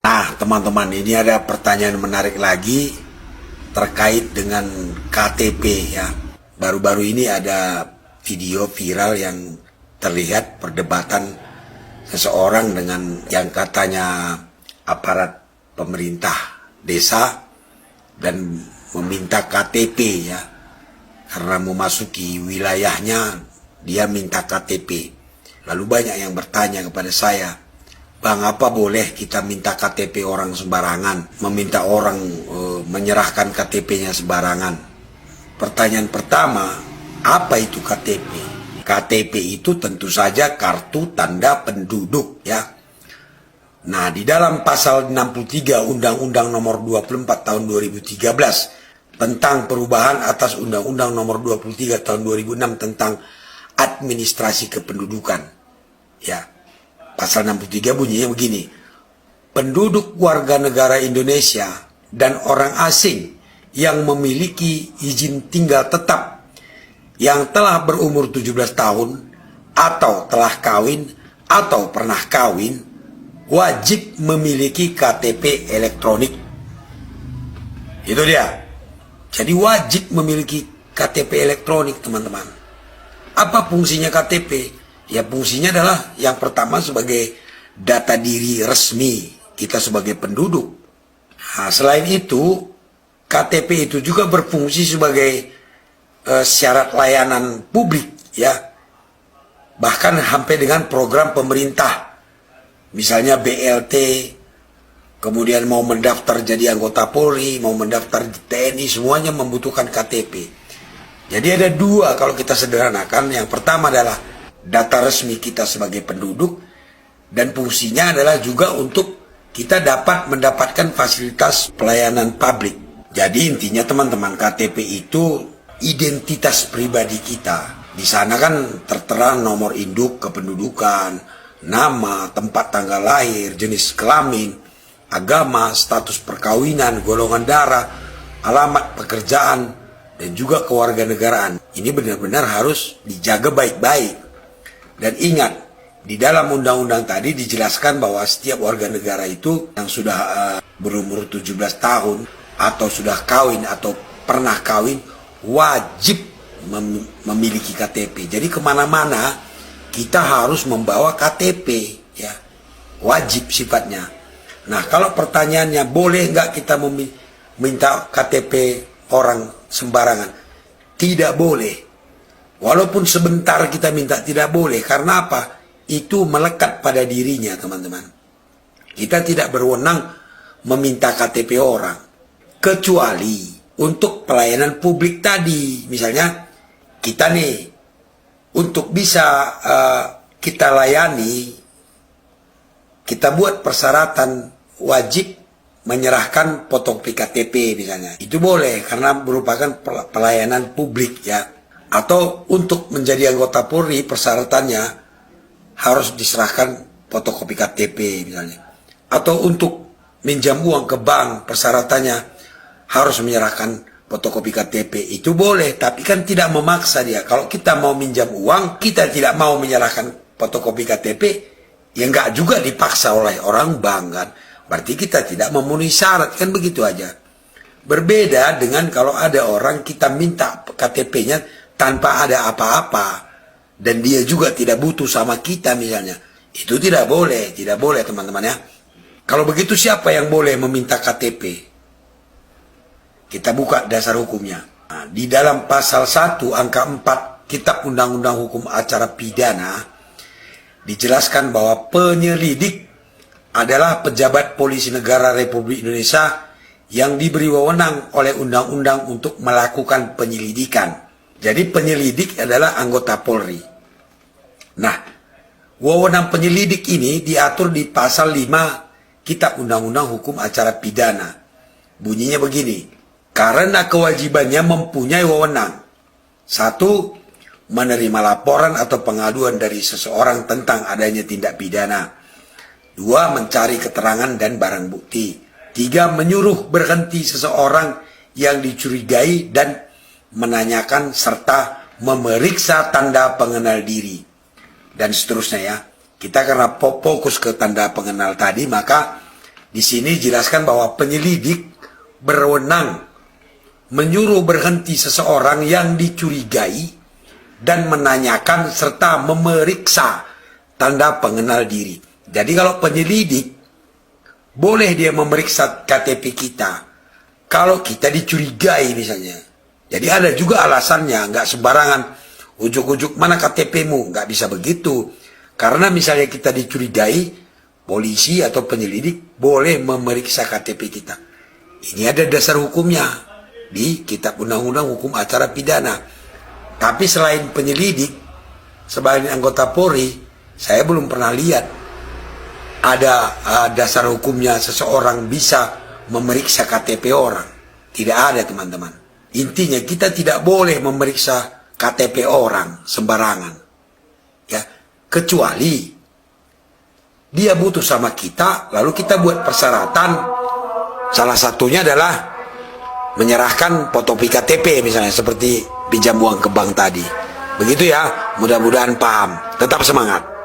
Nah, teman-teman, ini ada pertanyaan menarik lagi terkait dengan KTP ya. Baru-baru ini ada video viral yang terlihat perdebatan seseorang dengan yang katanya aparat pemerintah desa dan meminta KTP ya. Karena memasuki wilayahnya dia minta KTP. Lalu banyak yang bertanya kepada saya, "Bang, apa boleh kita minta KTP orang sembarangan? Meminta orang menyerahkan KTP-nya sembarangan?" Pertanyaan pertama, apa itu KTP? KTP itu tentu saja kartu tanda penduduk ya. Nah, di dalam pasal 63 Undang-Undang Nomor 24 Tahun 2013 tentang perubahan atas Undang-Undang Nomor 23 Tahun 2006 tentang administrasi kependudukan ya. Pasal 63 bunyinya begini, penduduk warga negara Indonesia dan orang asing yang memiliki izin tinggal tetap yang telah berumur 17 tahun atau telah kawin atau pernah kawin wajib memiliki KTP elektronik. Itu dia. Jadi wajib memiliki KTP elektronik, teman-teman. Apa fungsinya KTP? Ya, fungsinya adalah yang pertama sebagai data diri resmi kita sebagai penduduk. Nah, selain itu, KTP itu juga berfungsi sebagai syarat layanan publik ya. Bahkan sampai dengan program pemerintah. Misalnya BLT, kemudian mau mendaftar jadi anggota Polri, mau mendaftar di TNI, semuanya membutuhkan KTP. Jadi ada dua kalau kita sederhanakan. Yang pertama adalah data resmi kita sebagai penduduk, dan fungsinya adalah juga untuk kita dapat mendapatkan fasilitas pelayanan publik. Jadi intinya teman-teman, KTP itu identitas pribadi kita. Di sana kan tertera nomor induk kependudukan, nama, tempat tanggal lahir, jenis kelamin, agama, status perkawinan, golongan darah, alamat pekerjaan, dan juga kewarganegaraan. Ini benar-benar harus dijaga baik-baik. Dan ingat, di dalam undang-undang tadi dijelaskan bahwa setiap warga negara itu yang sudah berumur 17 tahun atau sudah kawin atau pernah kawin wajib memiliki KTP. Jadi kemana-mana kita harus membawa KTP ya, wajib sifatnya. Nah, kalau pertanyaannya boleh nggak kita minta KTP orang sembarangan? Tidak boleh. Walaupun sebentar kita minta, tidak boleh. Karena apa? Itu melekat pada dirinya, teman-teman. Kita tidak berwenang meminta KTP orang. Kecuali untuk pelayanan publik tadi. Misalnya, kita nih, untuk bisa kita layani, kita buat persyaratan wajib menyerahkan fotokopi KTP misalnya. Itu boleh karena merupakan pelayanan publik ya. Atau untuk menjadi anggota Polri persyaratannya harus diserahkan fotokopi KTP misalnya. Atau untuk minjam uang ke bank persyaratannya harus menyerahkan fotokopi KTP. Itu boleh, tapi kan tidak memaksa dia. Kalau kita mau minjam uang, kita tidak mau menyerahkan fotokopi KTP, ya enggak juga dipaksa oleh orang bank kan. Berarti kita tidak memenuhi syarat, kan begitu aja. Berbeda dengan kalau ada orang kita minta KTP-nya tanpa ada apa-apa, dan dia juga tidak butuh sama kita misalnya. Itu tidak boleh teman-teman ya. Kalau begitu siapa yang boleh meminta KTP? Kita buka dasar hukumnya. Nah, di dalam pasal 1 angka 4 Kitab Undang-Undang Hukum Acara Pidana dijelaskan bahwa penyelidik adalah pejabat polisi negara Republik Indonesia yang diberi wewenang oleh undang-undang untuk melakukan penyelidikan. Jadi penyelidik adalah anggota Polri. Nah, wewenang penyelidik ini diatur di pasal 5 Kitab Undang-Undang Hukum Acara Pidana. Bunyinya begini, karena kewajibannya mempunyai wewenang. 1. Menerima laporan atau pengaduan dari seseorang tentang adanya tindak pidana. 2. Mencari keterangan dan barang bukti. 3. Menyuruh berhenti seseorang yang dicurigai dan menanyakan serta memeriksa tanda pengenal diri. Dan seterusnya ya. Kita karena fokus ke tanda pengenal tadi, maka di Di sini jelaskan bahwa penyelidik berwenang menyuruh berhenti seseorang yang dicurigai dan menanyakan serta memeriksa tanda pengenal diri. Jadi kalau penyelidik boleh dia memeriksa KTP kita kalau kita dicurigai misalnya. Jadi ada juga alasannya, nggak sembarangan ujuk-ujuk mana KTP-mu, nggak bisa begitu. Karena misalnya kita dicurigai, polisi atau penyelidik boleh memeriksa KTP kita. Ini ada dasar hukumnya di Kitab Undang-Undang Hukum Acara Pidana. Tapi selain penyelidik, sebagai anggota Polri, saya belum pernah lihat ada dasar hukumnya seseorang bisa memeriksa KTP orang. Tidak ada, teman-teman. Intinya kita tidak boleh memeriksa KTP orang sembarangan. Ya, kecuali dia butuh sama kita, lalu kita buat persyaratan. Salah satunya adalah menyerahkan fotokopi KTP misalnya, seperti pinjam uang ke bank tadi. Begitu ya, mudah-mudahan paham. Tetap semangat.